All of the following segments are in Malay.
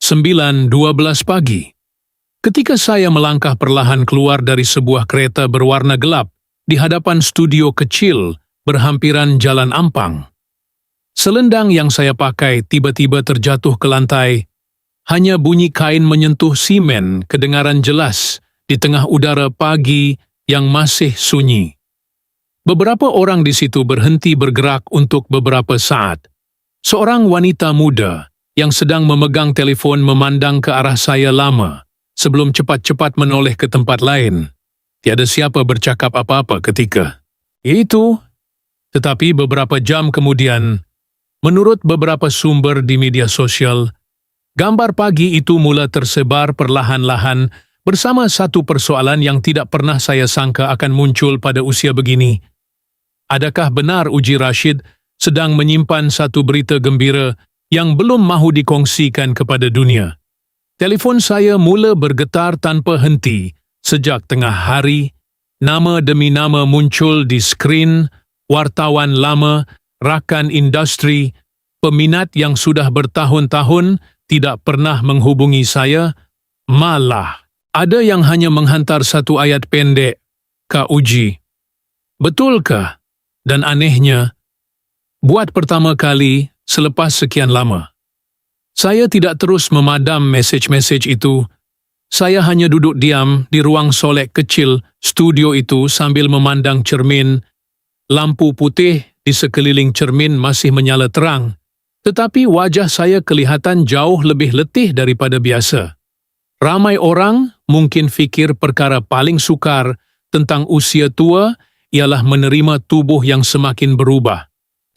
9:12 pagi. Ketika saya melangkah perlahan keluar dari sebuah kereta berwarna gelap di hadapan studio kecil berhampiran Jalan Ampang. Selendang yang saya pakai tiba-tiba terjatuh ke lantai. Hanya bunyi kain menyentuh simen kedengaran jelas di tengah udara pagi yang masih sunyi. Beberapa orang di situ berhenti bergerak untuk beberapa saat. Seorang wanita muda yang sedang memegang telepon memandang ke arah saya lama sebelum cepat-cepat menoleh ke tempat lain. Tiada siapa bercakap apa-apa ketika itu. Tetapi beberapa jam kemudian, menurut beberapa sumber di media sosial, gambar pagi itu mula tersebar perlahan-lahan bersama satu persoalan yang tidak pernah saya sangka akan muncul pada usia begini. Adakah benar Uji Rashid sedang menyimpan satu berita gembira yang belum mahu dikongsikan kepada dunia? Telefon saya mula bergetar tanpa henti sejak tengah hari. Nama demi nama muncul di skrin, wartawan lama, rakan industri, peminat yang sudah bertahun-tahun tidak pernah menghubungi saya, malah ada yang hanya menghantar satu ayat pendek, Kak Uji. Betulkah? Dan anehnya, buat pertama kali selepas sekian lama, saya tidak terus memadam mesej-mesej itu. Saya hanya duduk diam di ruang solek kecil studio itu sambil memandang cermin. Lampu putih di sekeliling cermin masih menyala terang, tetapi wajah saya kelihatan jauh lebih letih daripada biasa. Ramai orang mungkin fikir perkara paling sukar tentang usia tua ialah menerima tubuh yang semakin berubah.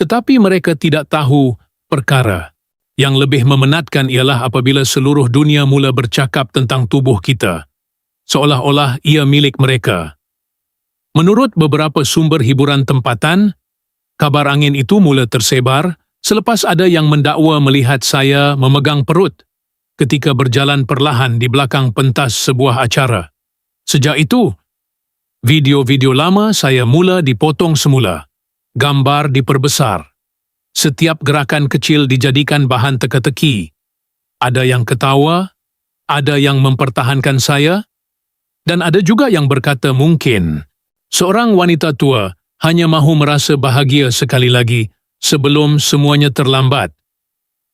Tetapi mereka tidak tahu perkara yang lebih memenatkan ialah apabila seluruh dunia mula bercakap tentang tubuh kita, seolah-olah ia milik mereka. Menurut beberapa sumber hiburan tempatan, kabar angin itu mula tersebar selepas ada yang mendakwa melihat saya memegang perut ketika berjalan perlahan di belakang pentas sebuah acara. Sejak itu, video-video lama saya mula dipotong semula, gambar diperbesar. Setiap gerakan kecil dijadikan bahan teka-teki. Ada yang ketawa, ada yang mempertahankan saya, dan ada juga yang berkata mungkin seorang wanita tua hanya mahu merasa bahagia sekali lagi sebelum semuanya terlambat.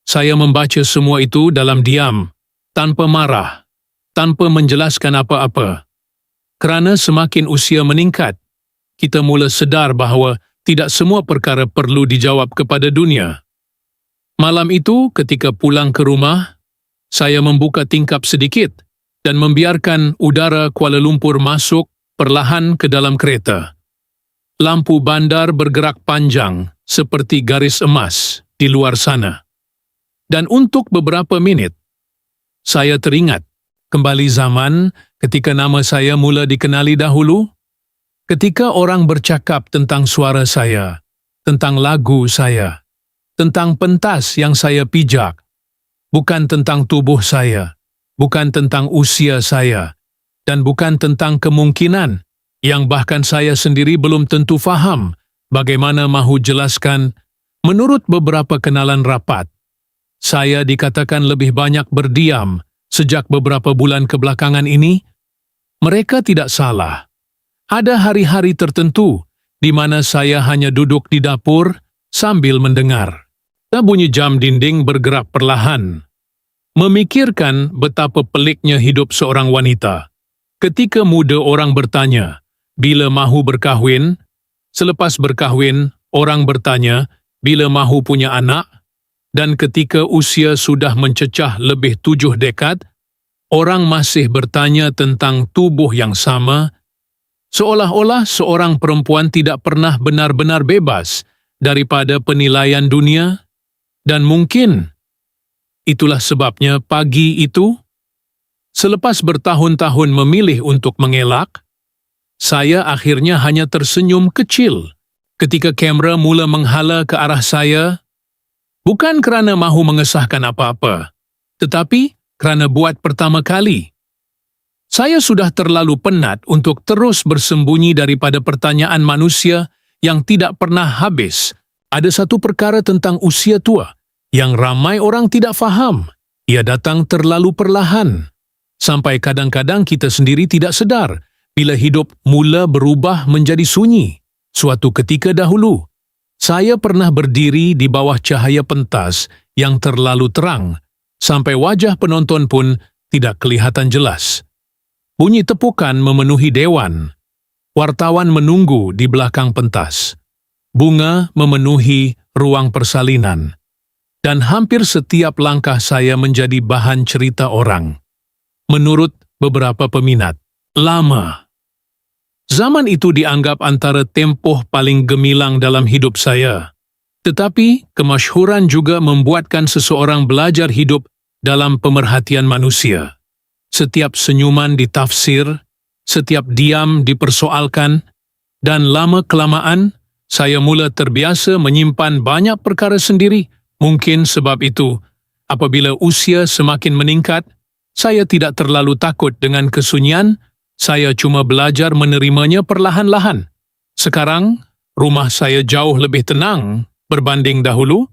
Saya membaca semua itu dalam diam, tanpa marah, tanpa menjelaskan apa-apa. Kerana semakin usia meningkat, kita mula sedar bahawa tidak semua perkara perlu dijawab kepada dunia. Malam itu, ketika pulang ke rumah, saya membuka tingkap sedikit dan membiarkan udara Kuala Lumpur masuk perlahan ke dalam kereta. Lampu bandar bergerak panjang seperti garis emas di luar sana. Dan untuk beberapa minit, saya teringat kembali zaman ketika nama saya mula dikenali dahulu. Ketika orang bercakap tentang suara saya, tentang lagu saya, tentang pentas yang saya pijak, bukan tentang tubuh saya, bukan tentang usia saya, dan bukan tentang kemungkinan yang bahkan saya sendiri belum tentu faham bagaimana mahu jelaskan. Menurut beberapa kenalan rapat, saya dikatakan lebih banyak berdiam sejak beberapa bulan kebelakangan ini. Mereka tidak salah. Ada hari-hari tertentu di mana saya hanya duduk di dapur sambil mendengar bunyi jam dinding bergerak perlahan, memikirkan betapa peliknya hidup seorang wanita. Ketika muda orang bertanya, bila mahu berkahwin, selepas berkahwin, orang bertanya, bila mahu punya anak, dan ketika usia sudah mencecah lebih 7 dekad, orang masih bertanya tentang tubuh yang sama. Seolah-olah seorang perempuan tidak pernah benar-benar bebas daripada penilaian dunia, dan mungkin itulah sebabnya pagi itu, selepas bertahun-tahun memilih untuk mengelak, saya akhirnya hanya tersenyum kecil ketika kamera mula menghala ke arah saya, bukan kerana mahu mengesahkan apa-apa, tetapi kerana buat pertama kali saya sudah terlalu penat untuk terus bersembunyi daripada pertanyaan manusia yang tidak pernah habis. Ada satu perkara tentang usia tua yang ramai orang tidak faham, Ia datang terlalu perlahan, sampai kadang-kadang kita sendiri tidak sedar bila hidup mula berubah menjadi sunyi. Suatu ketika dahulu, saya pernah berdiri di bawah cahaya pentas yang terlalu terang, sampai wajah penonton pun tidak kelihatan jelas. Bunyi tepukan memenuhi dewan. Wartawan menunggu di belakang pentas. Bunga memenuhi ruang persalinan. Dan hampir setiap langkah saya menjadi bahan cerita orang. Menurut beberapa peminat, lama. Zaman itu dianggap antara tempoh paling gemilang dalam hidup saya. Tetapi, kemasyhuran juga membuatkan seseorang belajar hidup dalam pemerhatian manusia. Setiap senyuman ditafsir, setiap diam dipersoalkan, dan lama-kelamaan, saya mula terbiasa menyimpan banyak perkara sendiri. Mungkin sebab itu, apabila usia semakin meningkat, saya tidak terlalu takut dengan kesunyian, saya cuma belajar menerimanya perlahan-lahan. Sekarang, rumah saya jauh lebih tenang berbanding dahulu.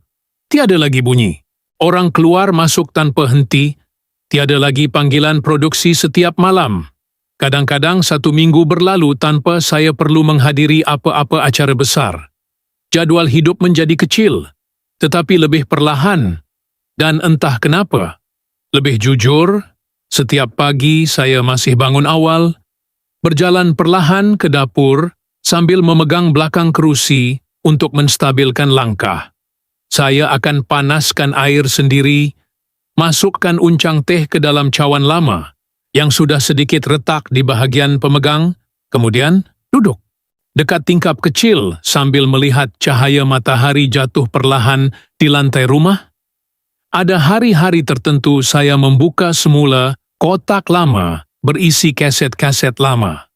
Tiada lagi bunyi. Orang keluar masuk tanpa henti. Tiada lagi panggilan produksi setiap malam. Kadang-kadang 1 minggu berlalu tanpa saya perlu menghadiri apa-apa acara besar. Jadual hidup menjadi kecil, tetapi lebih perlahan, dan entah kenapa, lebih jujur. Setiap pagi saya masih bangun awal, berjalan perlahan ke dapur sambil memegang belakang kerusi untuk menstabilkan langkah. Saya akan panaskan air sendiri, masukkan uncang teh ke dalam cawan lama yang sudah sedikit retak di bahagian pemegang, kemudian duduk dekat tingkap kecil sambil melihat cahaya matahari jatuh perlahan di lantai rumah. Ada hari-hari tertentu saya membuka semula kotak lama berisi kaset-kaset lama.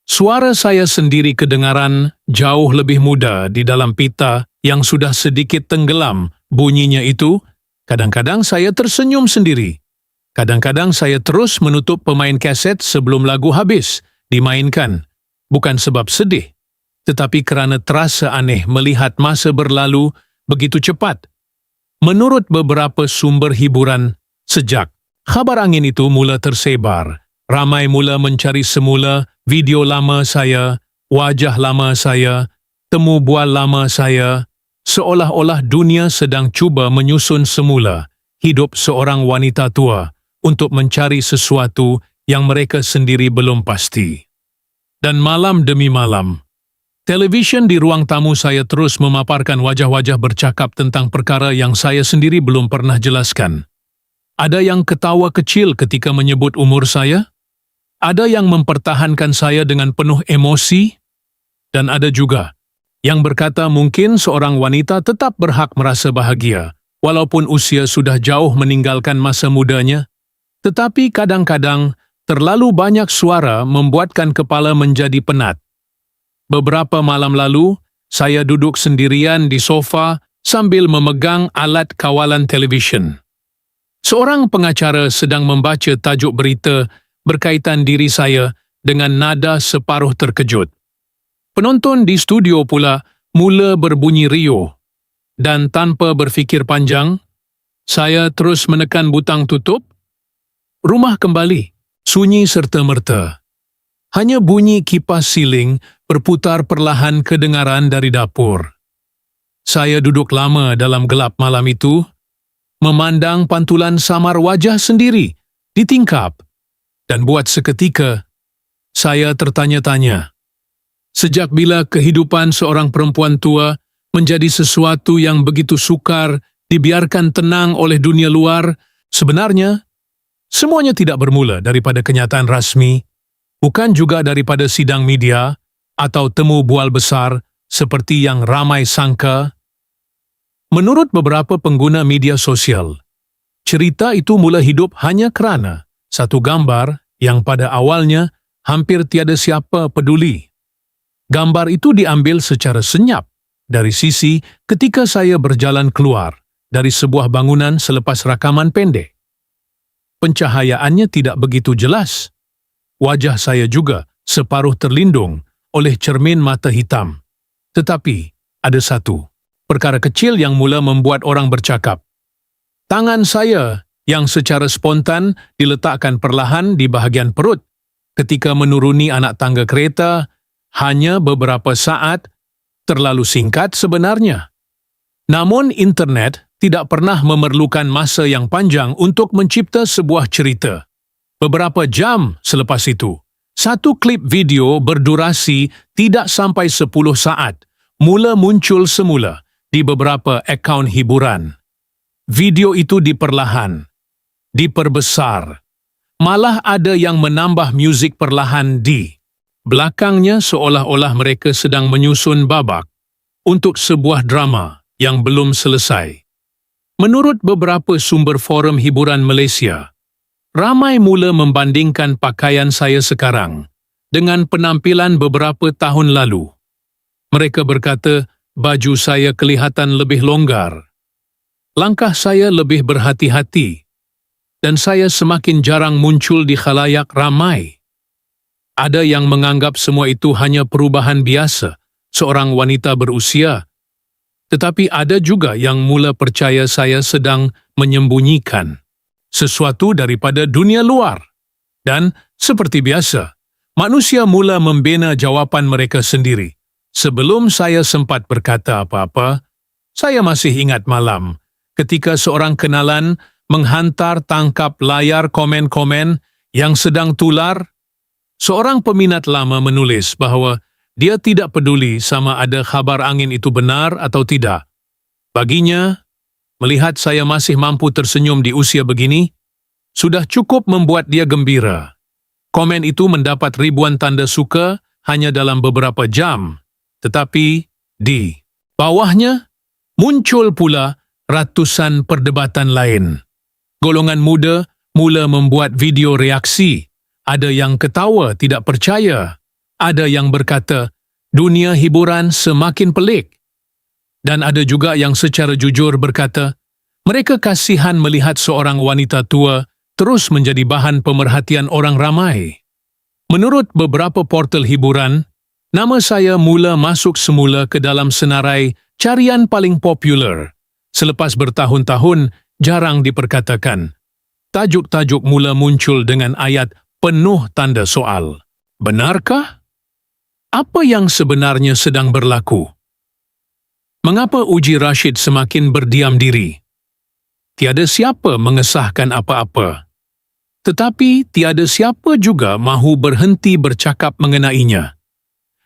Suara saya sendiri kedengaran jauh lebih muda di dalam pita yang sudah sedikit tenggelam. Bunyinya itu, kadang-kadang saya tersenyum sendiri. Kadang-kadang saya terus menutup pemain kaset sebelum lagu habis dimainkan. Bukan sebab sedih, tetapi kerana terasa aneh melihat masa berlalu begitu cepat. Menurut beberapa sumber hiburan, sejak khabar angin itu mula tersebar, ramai mula mencari semula video lama saya, wajah lama saya, temu bual lama saya, seolah-olah dunia sedang cuba menyusun semula hidup seorang wanita tua untuk mencari sesuatu yang mereka sendiri belum pasti. Dan malam demi malam, televisyen di ruang tamu saya terus memaparkan wajah-wajah bercakap tentang perkara yang saya sendiri belum pernah jelaskan. Ada yang ketawa kecil ketika menyebut umur saya, ada yang mempertahankan saya dengan penuh emosi, dan ada juga yang berkata mungkin seorang wanita tetap berhak merasa bahagia, walaupun usia sudah jauh meninggalkan masa mudanya. Tetapi kadang-kadang, terlalu banyak suara membuatkan kepala menjadi penat. Beberapa malam lalu, saya duduk sendirian di sofa sambil memegang alat kawalan televisyen. Seorang pengacara sedang membaca tajuk berita berkaitan diri saya dengan nada separuh terkejut. Penonton di studio pula mula berbunyi riuh. Dan tanpa berfikir panjang, saya terus menekan butang tutup. Rumah kembali, sunyi serta-merta. Hanya bunyi kipas siling berputar perlahan kedengaran dari dapur. Saya duduk lama dalam gelap malam itu, memandang pantulan samar wajah sendiri di tingkap, dan buat seketika, saya tertanya-tanya, sejak bila kehidupan seorang perempuan tua menjadi sesuatu yang begitu sukar dibiarkan tenang oleh dunia luar, sebenarnya semuanya tidak bermula daripada kenyataan rasmi, bukan juga daripada sidang media atau temu bual besar seperti yang ramai sangka. Menurut beberapa pengguna media sosial, cerita itu mula hidup hanya kerana satu gambar yang pada awalnya hampir tiada siapa peduli. Gambar itu diambil secara senyap dari sisi ketika saya berjalan keluar dari sebuah bangunan selepas rakaman pendek. Pencahayaannya tidak begitu jelas. Wajah saya juga separuh terlindung oleh cermin mata hitam. Tetapi ada satu perkara kecil yang mula membuat orang bercakap. Tangan saya yang secara spontan diletakkan perlahan di bahagian perut ketika menuruni anak tangga kereta, hanya beberapa saat, terlalu singkat sebenarnya. Namun internet tidak pernah memerlukan masa yang panjang untuk mencipta sebuah cerita. Beberapa jam selepas itu, satu klip video berdurasi tidak sampai 10 saat mula muncul semula di beberapa akaun hiburan. Video itu diperlahan, diperbesar, malah ada yang menambah muzik perlahan di belakangnya seolah-olah mereka sedang menyusun babak untuk sebuah drama yang belum selesai. Menurut beberapa sumber forum hiburan Malaysia, ramai mula membandingkan pakaian saya sekarang dengan penampilan beberapa tahun lalu. Mereka berkata baju saya kelihatan lebih longgar, langkah saya lebih berhati-hati, dan saya semakin jarang muncul di khalayak ramai. Ada yang menganggap semua itu hanya perubahan biasa seorang wanita berusia, tetapi ada juga yang mula percaya saya sedang menyembunyikan sesuatu daripada dunia luar. Dan seperti biasa, manusia mula membina jawapan mereka sendiri. Sebelum saya sempat berkata apa-apa, saya masih ingat malam ketika seorang kenalan menghantar tangkap layar komen-komen yang sedang tular. Seorang peminat lama menulis bahawa dia tidak peduli sama ada khabar angin itu benar atau tidak. Baginya, melihat saya masih mampu tersenyum di usia begini, sudah cukup membuat dia gembira. Komen itu mendapat ribuan tanda suka hanya dalam beberapa jam, tetapi di bawahnya muncul pula ratusan perdebatan lain. Golongan muda mula membuat video reaksi. Ada yang ketawa tidak percaya. Ada yang berkata, dunia hiburan semakin pelik. Dan ada juga yang secara jujur berkata, mereka kasihan melihat seorang wanita tua terus menjadi bahan pemerhatian orang ramai. Menurut beberapa portal hiburan, nama saya mula masuk semula ke dalam senarai carian paling popular. Selepas bertahun-tahun, jarang diperkatakan. Tajuk-tajuk mula muncul dengan ayat penuh tanda soal. Benarkah? Apa yang sebenarnya sedang berlaku? Mengapa Uji Rashid semakin berdiam diri? Tiada siapa mengesahkan apa-apa. Tetapi tiada siapa juga mahu berhenti bercakap mengenainya.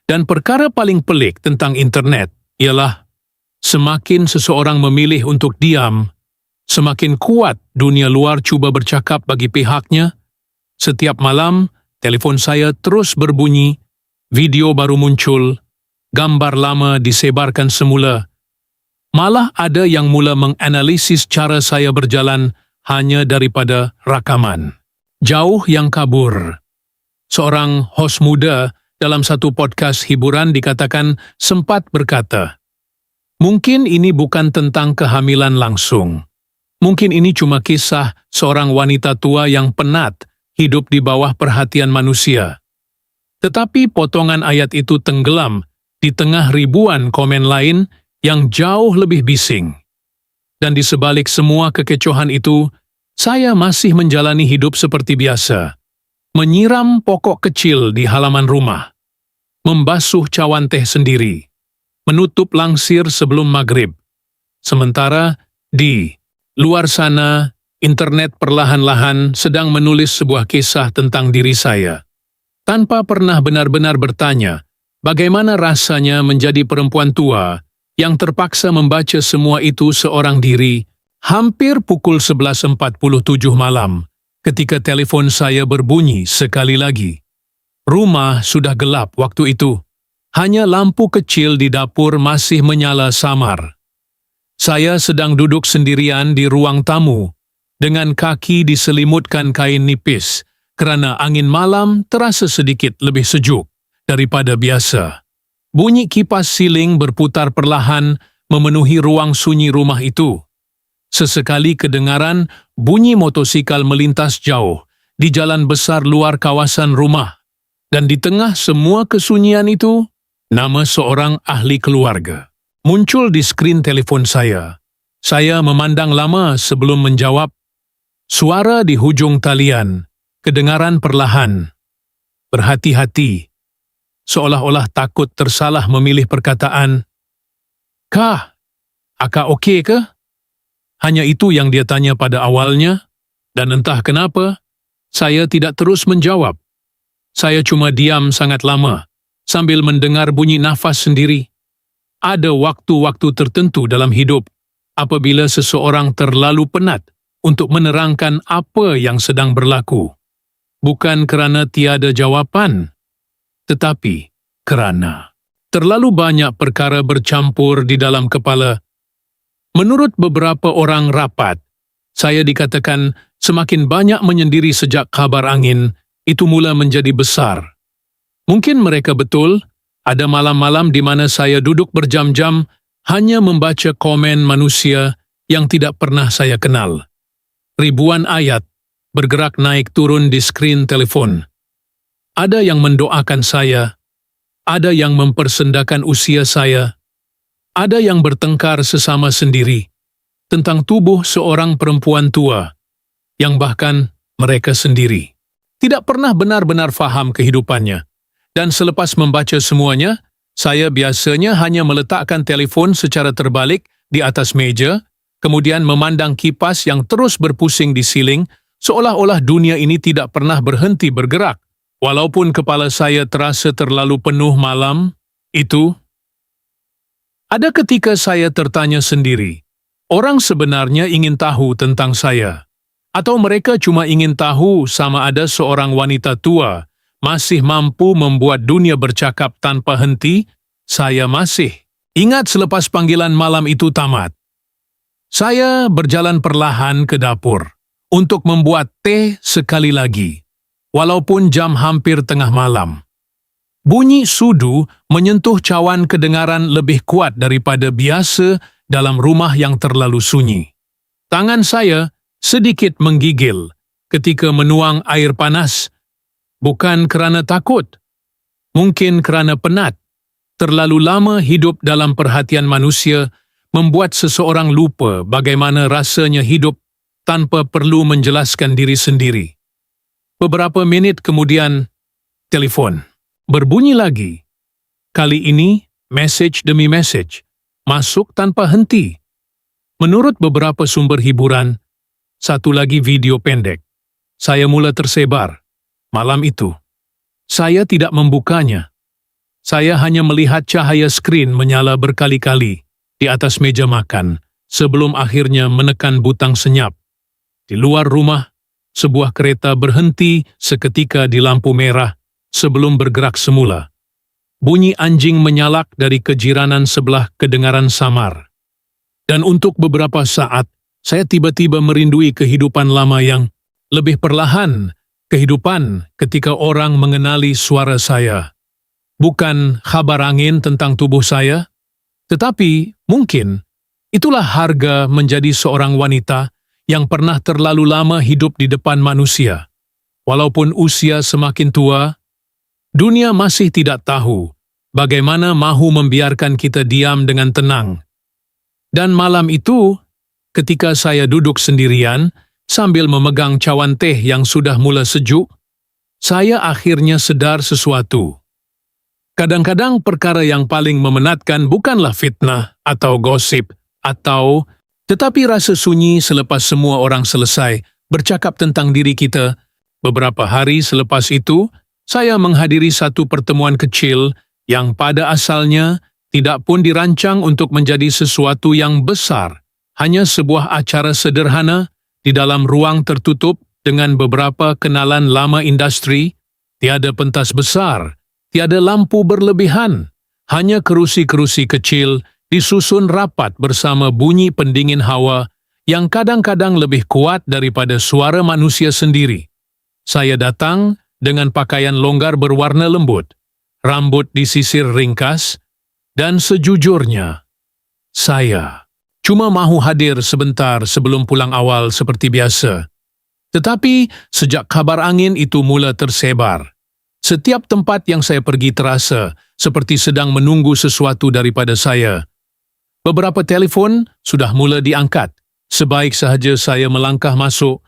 Dan perkara paling pelik tentang internet ialah semakin seseorang memilih untuk diam, semakin kuat dunia luar cuba bercakap bagi pihaknya. Setiap malam, telefon saya terus berbunyi, video baru muncul, gambar lama disebarkan semula. Malah ada yang mula menganalisis cara saya berjalan hanya daripada rakaman. Jauh yang kabur. Seorang hos muda dalam satu podcast hiburan dikatakan sempat berkata, mungkin ini bukan tentang kehamilan langsung. Mungkin ini cuma kisah seorang wanita tua yang penat hidup di bawah perhatian manusia. Tetapi potongan ayat itu tenggelam di tengah ribuan komen lain yang jauh lebih bising. Dan di sebalik semua kekecohan itu, saya masih menjalani hidup seperti biasa. Menyiram pokok kecil di halaman rumah. Membasuh cawan teh sendiri. Menutup langsir sebelum maghrib. Sementara di luar sana, internet perlahan-lahan sedang menulis sebuah kisah tentang diri saya. Tanpa pernah benar-benar bertanya, bagaimana rasanya menjadi perempuan tua yang terpaksa membaca semua itu seorang diri, hampir pukul 11.47 malam, ketika telefon saya berbunyi sekali lagi. Rumah sudah gelap waktu itu. Hanya lampu kecil di dapur masih menyala samar. Saya sedang duduk sendirian di ruang tamu, dengan kaki diselimutkan kain nipis, kerana angin malam terasa sedikit lebih sejuk daripada biasa. Bunyi kipas siling berputar perlahan memenuhi ruang sunyi rumah itu. Sesekali kedengaran bunyi motosikal melintas jauh di jalan besar luar kawasan rumah. Dan di tengah semua kesunyian itu, nama seorang ahli keluarga muncul di skrin telefon saya. Saya memandang lama sebelum menjawab. Suara di hujung talian, kedengaran perlahan. Berhati-hati, seolah-olah takut tersalah memilih perkataan. Kah, akak okey ke? Hanya itu yang dia tanya pada awalnya, dan entah kenapa, saya tidak terus menjawab. Saya cuma diam sangat lama, sambil mendengar bunyi nafas sendiri. Ada waktu-waktu tertentu dalam hidup, apabila seseorang terlalu penat untuk menerangkan apa yang sedang berlaku. Bukan kerana tiada jawapan, tetapi kerana terlalu banyak perkara bercampur di dalam kepala. Menurut beberapa orang rapat, saya dikatakan semakin banyak menyendiri sejak kabar angin itu mula menjadi besar. Mungkin mereka betul, ada malam-malam di mana saya duduk berjam-jam hanya membaca komen manusia yang tidak pernah saya kenal. Ribuan ayat bergerak naik turun di skrin telepon. Ada yang mendoakan saya, ada yang mempersendakan usia saya, ada yang bertengkar sesama sendiri tentang tubuh seorang perempuan tua yang bahkan mereka sendiri tidak pernah benar-benar faham kehidupannya. Dan selepas membaca semuanya, saya biasanya hanya meletakkan telefon secara terbalik di atas meja, kemudian memandang kipas yang terus berpusing di siling, seolah-olah dunia ini tidak pernah berhenti bergerak. Walaupun kepala saya terasa terlalu penuh malam itu, ada ketika saya tertanya sendiri, orang sebenarnya ingin tahu tentang saya, atau mereka cuma ingin tahu sama ada seorang wanita tua masih mampu membuat dunia bercakap tanpa henti. Saya masih ingat selepas panggilan malam itu tamat. Saya berjalan perlahan ke dapur untuk membuat teh sekali lagi, walaupun jam hampir tengah malam. Bunyi sudu menyentuh cawan kedengaran lebih kuat daripada biasa dalam rumah yang terlalu sunyi. Tangan saya sedikit menggigil ketika menuang air panas, bukan kerana takut, mungkin kerana penat. Terlalu lama hidup dalam perhatian manusia membuat seseorang lupa bagaimana rasanya hidup tanpa perlu menjelaskan diri sendiri. Beberapa minit kemudian, telefon berbunyi lagi. Kali ini, message demi message, masuk tanpa henti. Menurut beberapa sumber hiburan, satu lagi video pendek. Saya mula tersebar. Malam itu, saya tidak membukanya. Saya hanya melihat cahaya skrin menyala berkali-kali di atas meja makan sebelum akhirnya menekan butang senyap. Di luar rumah, sebuah kereta berhenti seketika di lampu merah sebelum bergerak semula. Bunyi anjing menyalak dari kejiranan sebelah kedengaran samar. Dan untuk beberapa saat, saya tiba-tiba merindui kehidupan lama yang lebih perlahan, kehidupan ketika orang mengenali suara saya. Bukan kabar angin tentang tubuh saya, tetapi mungkin itulah harga menjadi seorang wanita yang pernah terlalu lama hidup di depan manusia. Walaupun usia semakin tua, dunia masih tidak tahu bagaimana mahu membiarkan kita diam dengan tenang. Dan malam itu, ketika saya duduk sendirian sambil memegang cawan teh yang sudah mula sejuk, saya akhirnya sedar sesuatu. Kadang-kadang perkara yang paling memenatkan bukanlah fitnah atau gosip tetapi rasa sunyi selepas semua orang selesai bercakap tentang diri kita. Beberapa hari selepas itu, saya menghadiri satu pertemuan kecil yang pada asalnya tidak pun dirancang untuk menjadi sesuatu yang besar, hanya sebuah acara sederhana di dalam ruang tertutup dengan beberapa kenalan lama industri. Tiada pentas besar, tiada lampu berlebihan, hanya kerusi-kerusi kecil disusun rapat bersama bunyi pendingin hawa yang kadang-kadang lebih kuat daripada suara manusia sendiri. Saya datang dengan pakaian longgar berwarna lembut, rambut disisir ringkas, dan sejujurnya, saya cuma mahu hadir sebentar sebelum pulang awal seperti biasa. Tetapi sejak kabar angin itu mula tersebar, setiap tempat yang saya pergi terasa seperti sedang menunggu sesuatu daripada saya. Beberapa telefon sudah mula diangkat. Sebaik sahaja saya melangkah masuk,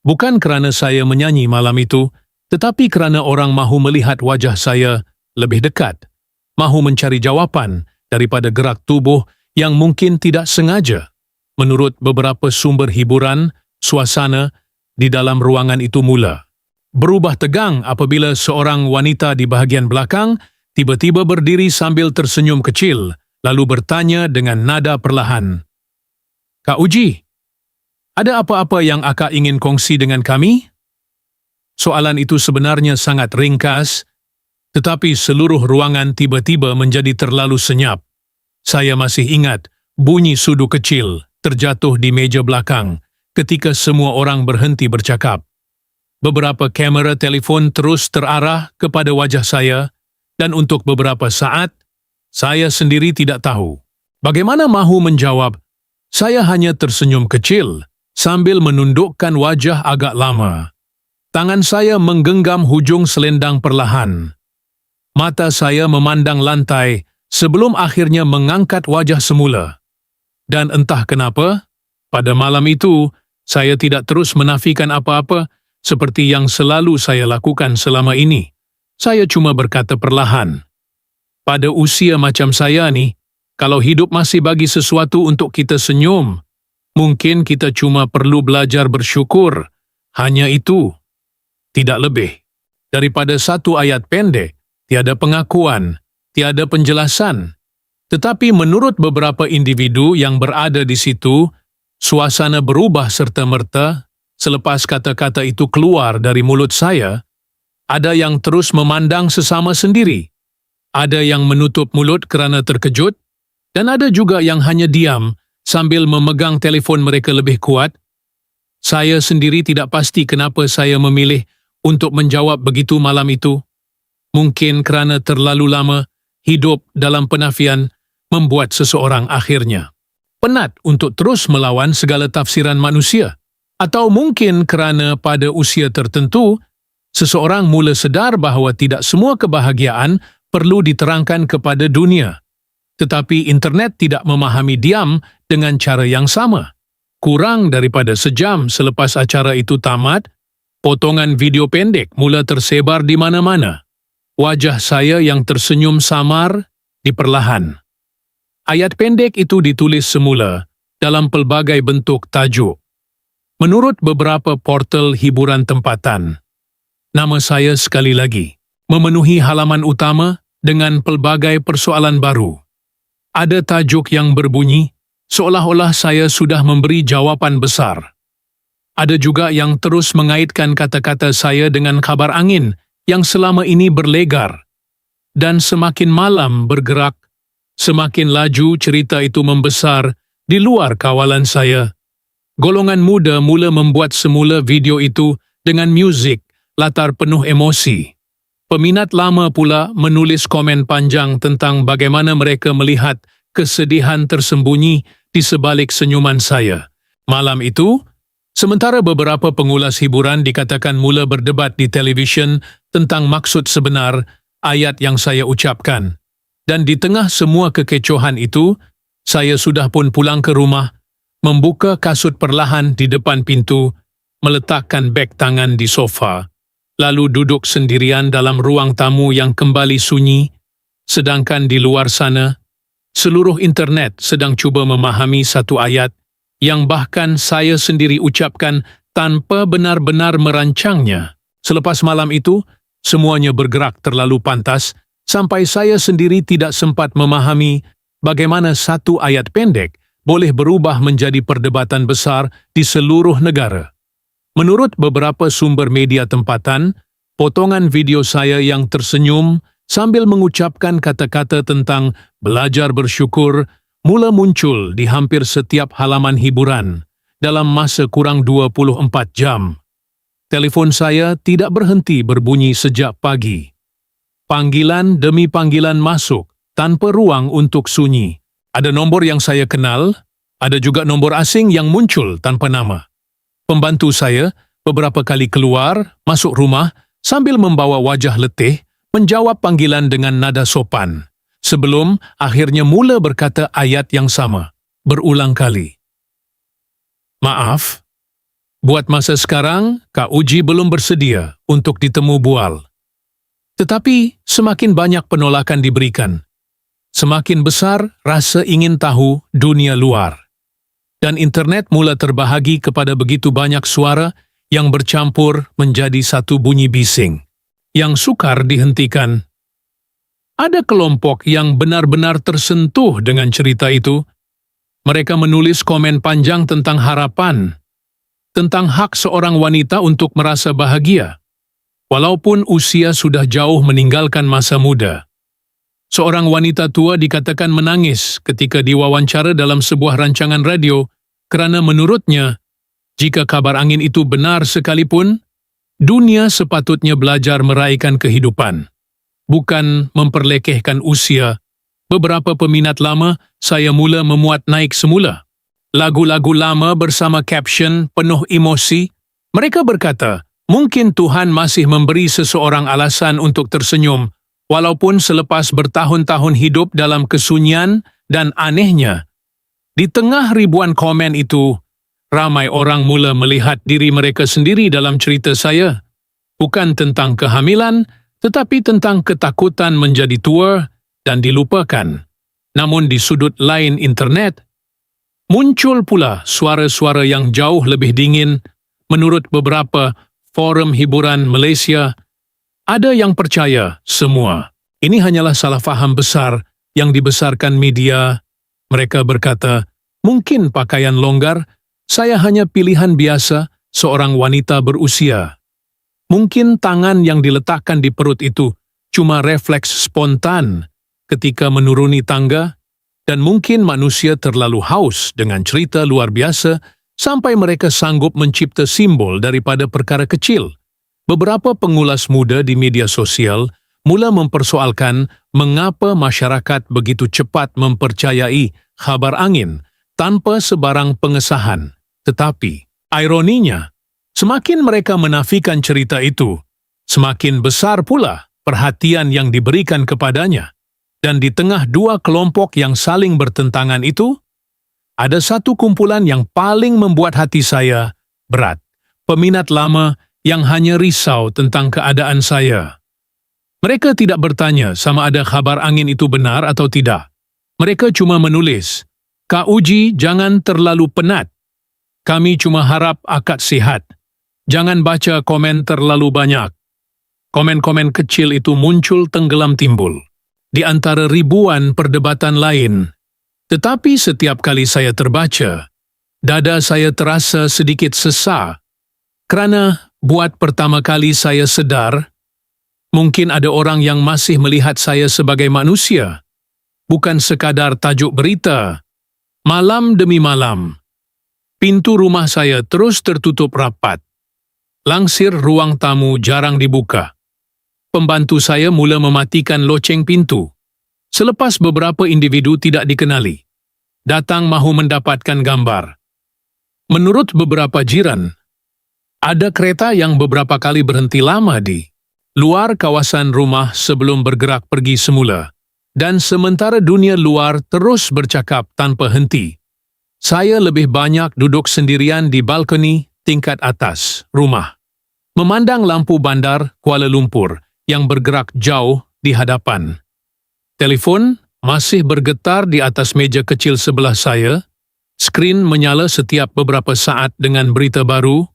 Bukan kerana saya menyanyi malam itu, tetapi kerana orang mahu melihat wajah saya lebih dekat, mahu mencari jawapan daripada gerak tubuh yang mungkin tidak sengaja. Menurut beberapa sumber hiburan, suasana di dalam ruangan itu mula berubah tegang apabila seorang wanita di bahagian belakang tiba-tiba berdiri sambil tersenyum kecil, lalu bertanya dengan nada perlahan, "Kak Uji, ada apa-apa yang akak ingin kongsi dengan kami?" Soalan itu sebenarnya sangat ringkas, tetapi seluruh ruangan tiba-tiba menjadi terlalu senyap. Saya masih ingat bunyi sudu kecil terjatuh di meja belakang ketika semua orang berhenti bercakap. Beberapa kamera telefon terus terarah kepada wajah saya, dan untuk beberapa saat, saya sendiri tidak tahu bagaimana mahu menjawab. Saya hanya tersenyum kecil sambil menundukkan wajah agak lama. Tangan saya menggenggam hujung selendang perlahan. Mata saya memandang lantai sebelum akhirnya mengangkat wajah semula. Dan entah kenapa, pada malam itu, saya tidak terus menafikan apa-apa seperti yang selalu saya lakukan selama ini. Saya cuma berkata perlahan, "Pada usia macam saya ni, kalau hidup masih bagi sesuatu untuk kita senyum, mungkin kita cuma perlu belajar bersyukur. Hanya itu, tidak lebih." Daripada satu ayat pendek, tiada pengakuan, tiada penjelasan. Tetapi menurut beberapa individu yang berada di situ, suasana berubah serta-merta selepas kata-kata itu keluar dari mulut saya. Ada yang terus memandang sesama sendiri, ada yang menutup mulut kerana terkejut, dan ada juga yang hanya diam sambil memegang telefon mereka lebih kuat. Saya sendiri tidak pasti kenapa saya memilih untuk menjawab begitu malam itu. Mungkin kerana terlalu lama hidup dalam penafian membuat seseorang akhirnya penat untuk terus melawan segala tafsiran manusia. Atau mungkin kerana pada usia tertentu, seseorang mula sedar bahawa tidak semua kebahagiaan perlu diterangkan kepada dunia. Tetapi internet tidak memahami diam dengan cara yang sama. Kurang daripada sejam selepas acara itu tamat, potongan video pendek mula tersebar di mana-mana. Wajah saya yang tersenyum samar diperlahan. Ayat pendek itu ditulis semula dalam pelbagai bentuk tajuk. Menurut beberapa portal hiburan tempatan, nama saya sekali lagi memenuhi halaman utama dengan pelbagai persoalan baru. Ada tajuk yang berbunyi, seolah-olah saya sudah memberi jawapan besar. Ada juga yang terus mengaitkan kata-kata saya dengan kabar angin yang selama ini berlegar. Dan semakin malam bergerak, semakin laju cerita itu membesar di luar kawalan saya. Golongan muda mula membuat semula video itu dengan muzik latar penuh emosi. Peminat lama pula menulis komen panjang tentang bagaimana mereka melihat kesedihan tersembunyi di sebalik senyuman saya. Malam itu, sementara beberapa pengulas hiburan dikatakan mula berdebat di televisyen tentang maksud sebenar ayat yang saya ucapkan. Dan di tengah semua kekecohan itu, saya sudah pun pulang ke rumah, membuka kasut perlahan di depan pintu, meletakkan beg tangan di sofa, lalu duduk sendirian dalam ruang tamu yang kembali sunyi, sedangkan di luar sana, seluruh internet sedang cuba memahami satu ayat yang bahkan saya sendiri ucapkan tanpa benar-benar merancangnya. Selepas malam itu, semuanya bergerak terlalu pantas sampai saya sendiri tidak sempat memahami bagaimana satu ayat pendek boleh berubah menjadi perdebatan besar di seluruh negara. Menurut beberapa sumber media tempatan, potongan video saya yang tersenyum sambil mengucapkan kata-kata tentang belajar bersyukur mula muncul di hampir setiap halaman hiburan dalam masa kurang 24 jam. Telefon saya tidak berhenti berbunyi sejak pagi. Panggilan demi panggilan masuk tanpa ruang untuk sunyi. Ada nombor yang saya kenal, ada juga nombor asing yang muncul tanpa nama. Pembantu saya beberapa kali keluar, masuk rumah, sambil membawa wajah letih, menjawab panggilan dengan nada sopan, sebelum akhirnya mula berkata ayat yang sama, berulang kali. "Maaf, Buat masa sekarang, Kak Uji belum bersedia untuk ditemu bual. Tetapi semakin banyak penolakan diberikan, semakin besar rasa ingin tahu dunia luar. Dan internet mula terbahagi kepada begitu banyak suara yang bercampur menjadi satu bunyi bising, yang sukar dihentikan. Ada kelompok yang benar-benar tersentuh dengan cerita itu. Mereka menulis komen panjang tentang harapan, tentang hak seorang wanita untuk merasa bahagia, walaupun usia sudah jauh meninggalkan masa muda. Seorang wanita tua dikatakan menangis ketika diwawancara dalam sebuah rancangan radio kerana menurutnya, jika kabar angin itu benar sekalipun, dunia sepatutnya belajar meraihkan kehidupan, bukan memperlekehkan usia. Beberapa peminat lama saya mula memuat naik semula. Lagu-lagu lama bersama caption penuh emosi. Mereka berkata, mungkin Tuhan masih memberi seseorang alasan untuk tersenyum, walaupun selepas bertahun-tahun hidup dalam kesunyian dan anehnya. Di tengah ribuan komen itu, ramai orang mula melihat diri mereka sendiri dalam cerita saya. Bukan tentang kehamilan, tetapi tentang ketakutan menjadi tua dan dilupakan. Namun di sudut lain internet, muncul pula suara-suara yang jauh lebih dingin. Menurut beberapa forum hiburan Malaysia, ada yang percaya semua ini hanyalah salah faham besar yang dibesarkan media. Mereka berkata, mungkin pakaian longgar, saya hanya pilihan biasa seorang wanita berusia. Mungkin tangan yang diletakkan di perut itu cuma refleks spontan ketika menuruni tangga, dan mungkin manusia terlalu haus dengan cerita luar biasa sampai mereka sanggup mencipta simbol daripada perkara kecil. Beberapa pengulas muda di media sosial mula mempersoalkan mengapa masyarakat begitu cepat mempercayai kabar angin tanpa sebarang pengesahan. Tetapi, ironinya, semakin mereka menafikan cerita itu, semakin besar pula perhatian yang diberikan kepadanya. Dan di tengah dua kelompok yang saling bertentangan itu, ada satu kumpulan yang paling membuat hati saya berat. Peminat lama yang hanya risau tentang keadaan saya. Mereka tidak bertanya sama ada kabar angin itu benar atau tidak. Mereka cuma menulis, Kak Uji jangan terlalu penat. Kami cuma harap akad sihat. Jangan baca komen terlalu banyak. Komen-komen kecil itu muncul tenggelam timbul di antara ribuan perdebatan lain. Tetapi setiap kali saya terbaca, dada saya terasa sedikit sesak. Kerana buat pertama kali saya sedar, mungkin ada orang yang masih melihat saya sebagai manusia, bukan sekadar tajuk berita. Malam demi malam, pintu rumah saya terus tertutup rapat. Langsir ruang tamu jarang dibuka. Pembantu saya mula mematikan loceng pintu. Selepas beberapa individu tidak dikenali datang mahu mendapatkan gambar. Menurut beberapa jiran, ada kereta yang beberapa kali berhenti lama di luar kawasan rumah sebelum bergerak pergi semula. Dan sementara dunia luar terus bercakap tanpa henti, saya lebih banyak duduk sendirian di balkoni tingkat atas rumah, memandang lampu bandar Kuala Lumpur yang bergerak jauh di hadapan. Telefon masih bergetar di atas meja kecil sebelah saya. Skrin menyala setiap beberapa saat dengan berita baru,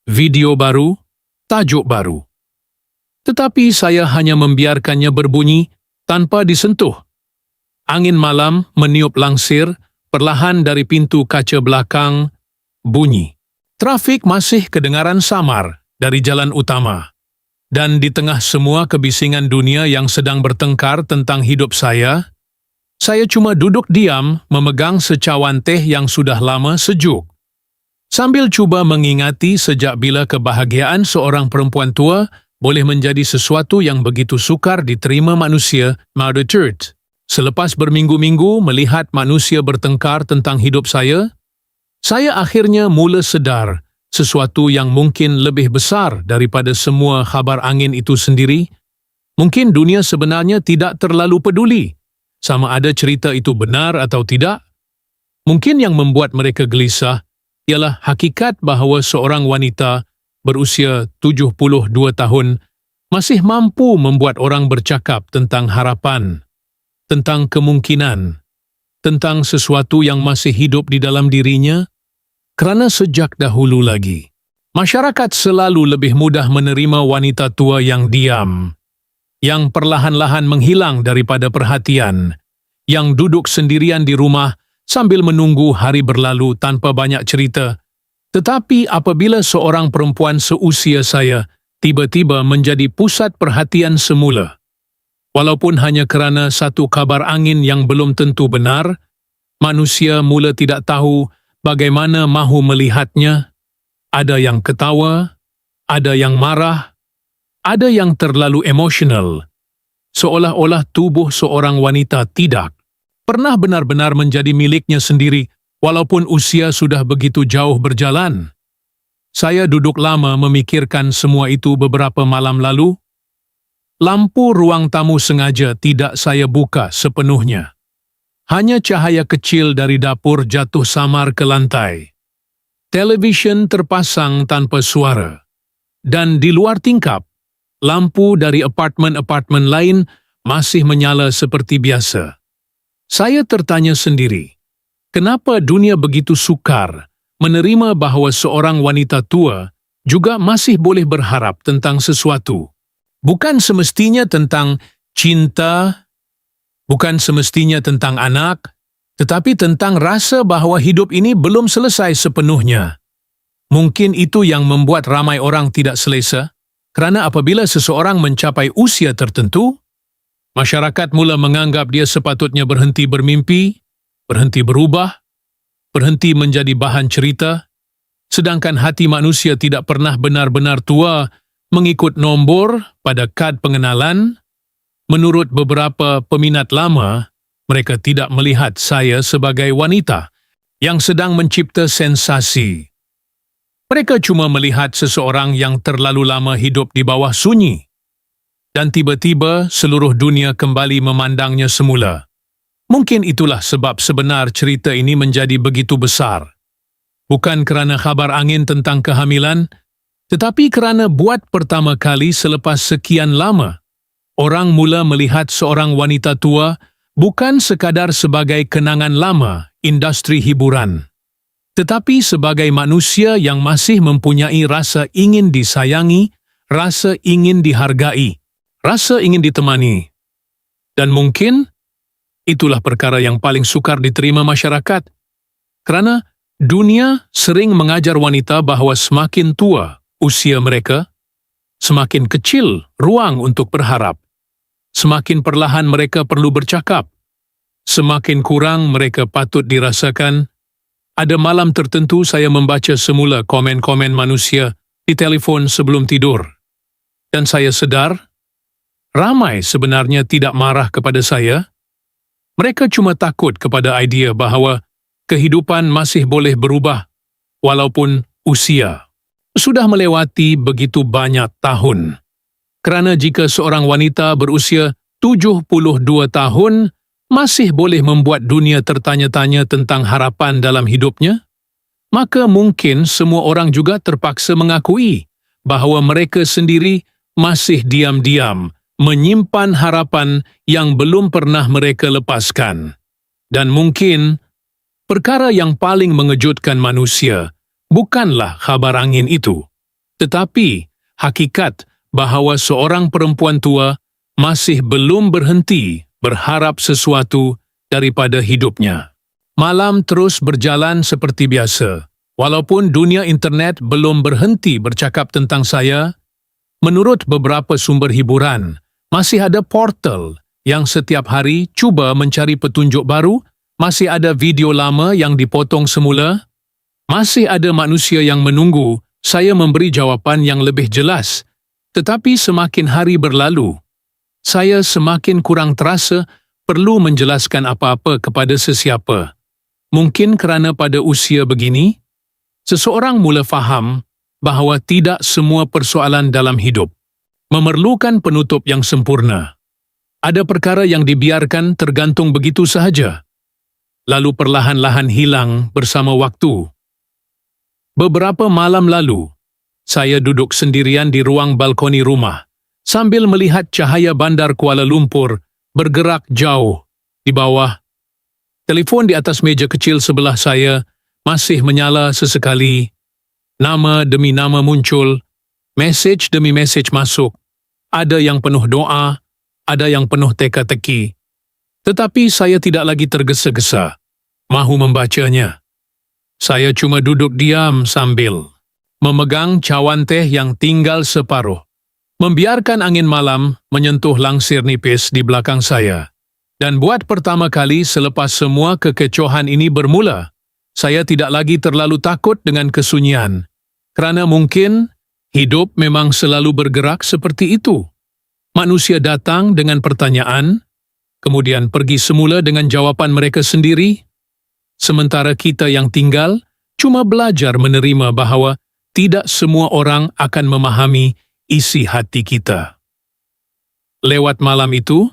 video baru, tajuk baru. Tetapi saya hanya membiarkannya berbunyi tanpa disentuh. Angin malam meniup langsir perlahan dari pintu kaca belakang, bunyi. Trafik masih kedengaran samar dari jalan utama. Dan di tengah semua kebisingan dunia yang sedang bertengkar tentang hidup saya cuma duduk diam memegang secawan teh yang sudah lama sejuk. Sambil cuba mengingati sejak bila kebahagiaan seorang perempuan tua boleh menjadi sesuatu yang begitu sukar diterima manusia, Mother Earth. Selepas berminggu-minggu melihat manusia bertengkar tentang hidup saya akhirnya mula sedar sesuatu yang mungkin lebih besar daripada semua kabar angin itu sendiri. Mungkin dunia sebenarnya tidak terlalu peduli sama ada cerita itu benar atau tidak. Mungkin yang membuat mereka gelisah ialah hakikat bahawa seorang wanita berusia 72 tahun masih mampu membuat orang bercakap tentang harapan, tentang kemungkinan, tentang sesuatu yang masih hidup di dalam dirinya, kerana sejak dahulu lagi, masyarakat selalu lebih mudah menerima wanita tua yang diam, yang perlahan-lahan menghilang daripada perhatian, yang duduk sendirian di rumah sambil menunggu hari berlalu tanpa banyak cerita. Tetapi apabila seorang perempuan seusia saya tiba-tiba menjadi pusat perhatian semula, walaupun hanya kerana satu kabar angin yang belum tentu benar, manusia mula tidak tahu bagaimana mahu melihatnya. Ada yang ketawa, ada yang marah, ada yang terlalu emosional, seolah-olah tubuh seorang wanita tidak pernah benar-benar menjadi miliknya sendiri walaupun usia sudah begitu jauh berjalan. Saya duduk lama memikirkan semua itu beberapa malam lalu. Lampu ruang tamu sengaja tidak saya buka sepenuhnya. Hanya cahaya kecil dari dapur jatuh samar ke lantai. Televisyen terpasang tanpa suara. Dan di luar tingkap, lampu dari apartmen-apartmen lain masih menyala seperti biasa. Saya tertanya sendiri, kenapa dunia begitu sukar menerima bahawa seorang wanita tua juga masih boleh berharap tentang sesuatu. Bukan semestinya tentang cinta, bukan semestinya tentang anak, tetapi tentang rasa bahawa hidup ini belum selesai sepenuhnya. Mungkin itu yang membuat ramai orang tidak selesa, kerana apabila seseorang mencapai usia tertentu, masyarakat mula menganggap dia sepatutnya berhenti bermimpi, berhenti berubah, berhenti menjadi bahan cerita, sedangkan hati manusia tidak pernah benar-benar tua mengikut nombor pada kad pengenalan. Menurut beberapa peminat lama, mereka tidak melihat saya sebagai wanita yang sedang mencipta sensasi. Mereka cuma melihat seseorang yang terlalu lama hidup di bawah sunyi. Dan tiba-tiba seluruh dunia kembali memandangnya semula. Mungkin itulah sebab sebenar cerita ini menjadi begitu besar. Bukan kerana kabar angin tentang kehamilan, tetapi kerana buat pertama kali selepas sekian lama, orang mula melihat seorang wanita tua bukan sekadar sebagai kenangan lama industri hiburan, tetapi sebagai manusia yang masih mempunyai rasa ingin disayangi, rasa ingin dihargai, rasa ingin ditemani. Dan mungkin itulah perkara yang paling sukar diterima masyarakat, kerana dunia sering mengajar wanita bahawa semakin tua usia mereka, semakin kecil ruang untuk berharap, semakin perlahan mereka perlu bercakap, semakin kurang mereka patut dirasakan. Ada malam tertentu saya membaca semula komen-komen manusia di telefon sebelum tidur. Dan saya sedar, ramai sebenarnya tidak marah kepada saya. Mereka cuma takut kepada idea bahawa kehidupan masih boleh berubah walaupun usia sudah melewati begitu banyak tahun. Kerana jika seorang wanita berusia 72 tahun masih boleh membuat dunia tertanya-tanya tentang harapan dalam hidupnya, maka mungkin semua orang juga terpaksa mengakui bahawa mereka sendiri masih diam-diam menyimpan harapan yang belum pernah mereka lepaskan. Dan mungkin perkara yang paling mengejutkan manusia bukanlah kabar angin itu, tetapi hakikat bahawa seorang perempuan tua masih belum berhenti berharap sesuatu daripada hidupnya. Malam terus berjalan seperti biasa. Walaupun dunia internet belum berhenti bercakap tentang saya, menurut beberapa sumber hiburan, masih ada portal yang setiap hari cuba mencari petunjuk baru, masih ada video lama yang dipotong semula, masih ada manusia yang menunggu saya memberi jawapan yang lebih jelas. Tetapi semakin hari berlalu, saya semakin kurang terasa perlu menjelaskan apa-apa kepada sesiapa. Mungkin kerana pada usia begini, seseorang mula faham bahawa tidak semua persoalan dalam hidup memerlukan penutup yang sempurna. Ada perkara yang dibiarkan tergantung begitu sahaja, lalu perlahan-lahan hilang bersama waktu. Beberapa malam lalu, saya duduk sendirian di ruang balkoni rumah sambil melihat cahaya bandar Kuala Lumpur bergerak jauh di bawah. Telefon di atas meja kecil sebelah saya masih menyala sesekali. Nama demi nama muncul, mesej demi mesej masuk. Ada yang penuh doa, ada yang penuh teka-teki. Tetapi saya tidak lagi tergesa-gesa, mahu membacanya. Saya cuma duduk diam sambil memegang cawan teh yang tinggal separuh, membiarkan angin malam menyentuh langsir nipis di belakang saya. Dan buat pertama kali selepas semua kekecohan ini bermula, saya tidak lagi terlalu takut dengan kesunyian. Kerana mungkin hidup memang selalu bergerak seperti itu. Manusia datang dengan pertanyaan, kemudian pergi semula dengan jawapan mereka sendiri, sementara kita yang tinggal cuma belajar menerima bahawa tidak semua orang akan memahami isi hati kita. Lewat malam itu,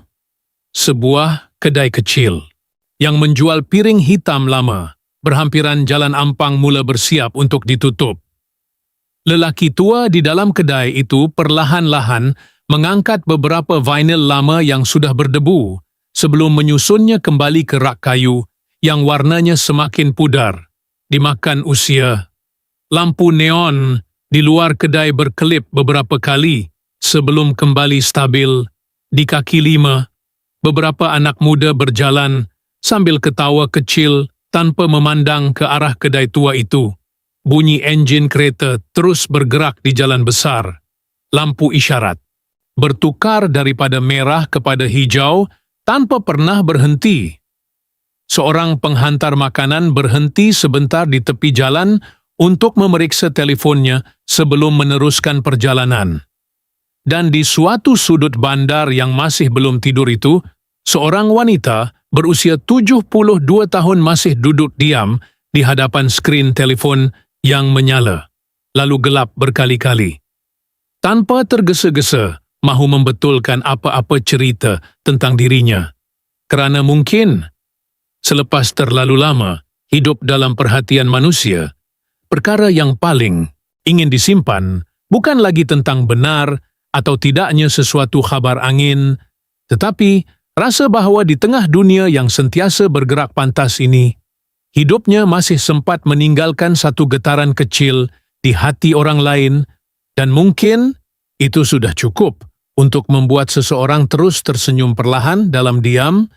sebuah kedai kecil yang menjual piring hitam lama berhampiran Jalan Ampang mula bersiap untuk ditutup. Lelaki tua di dalam kedai itu perlahan-lahan mengangkat beberapa vinyl lama yang sudah berdebu sebelum menyusunnya kembali ke rak kayu yang warnanya semakin pudar, dimakan usia. Lampu neon di luar kedai berkelip beberapa kali sebelum kembali stabil. Di kaki 5, beberapa anak muda berjalan sambil ketawa kecil tanpa memandang ke arah kedai tua itu. Bunyi enjin kereta terus bergerak di jalan besar. Lampu isyarat bertukar daripada merah kepada hijau tanpa pernah berhenti. Seorang penghantar makanan berhenti sebentar di tepi jalan untuk memeriksa telefonnya sebelum meneruskan perjalanan. Dan di suatu sudut bandar yang masih belum tidur itu, seorang wanita berusia 72 tahun masih duduk diam di hadapan skrin telefon yang menyala, lalu gelap berkali-kali. Tanpa tergesa-gesa, mahu membetulkan apa-apa cerita tentang dirinya. Kerana mungkin selepas terlalu lama hidup dalam perhatian manusia, perkara yang paling ingin disimpan bukan lagi tentang benar atau tidaknya sesuatu khabar angin, tetapi rasa bahawa di tengah dunia yang sentiasa bergerak pantas ini, hidupnya masih sempat meninggalkan satu getaran kecil di hati orang lain, dan mungkin itu sudah cukup untuk membuat seseorang terus tersenyum perlahan dalam diam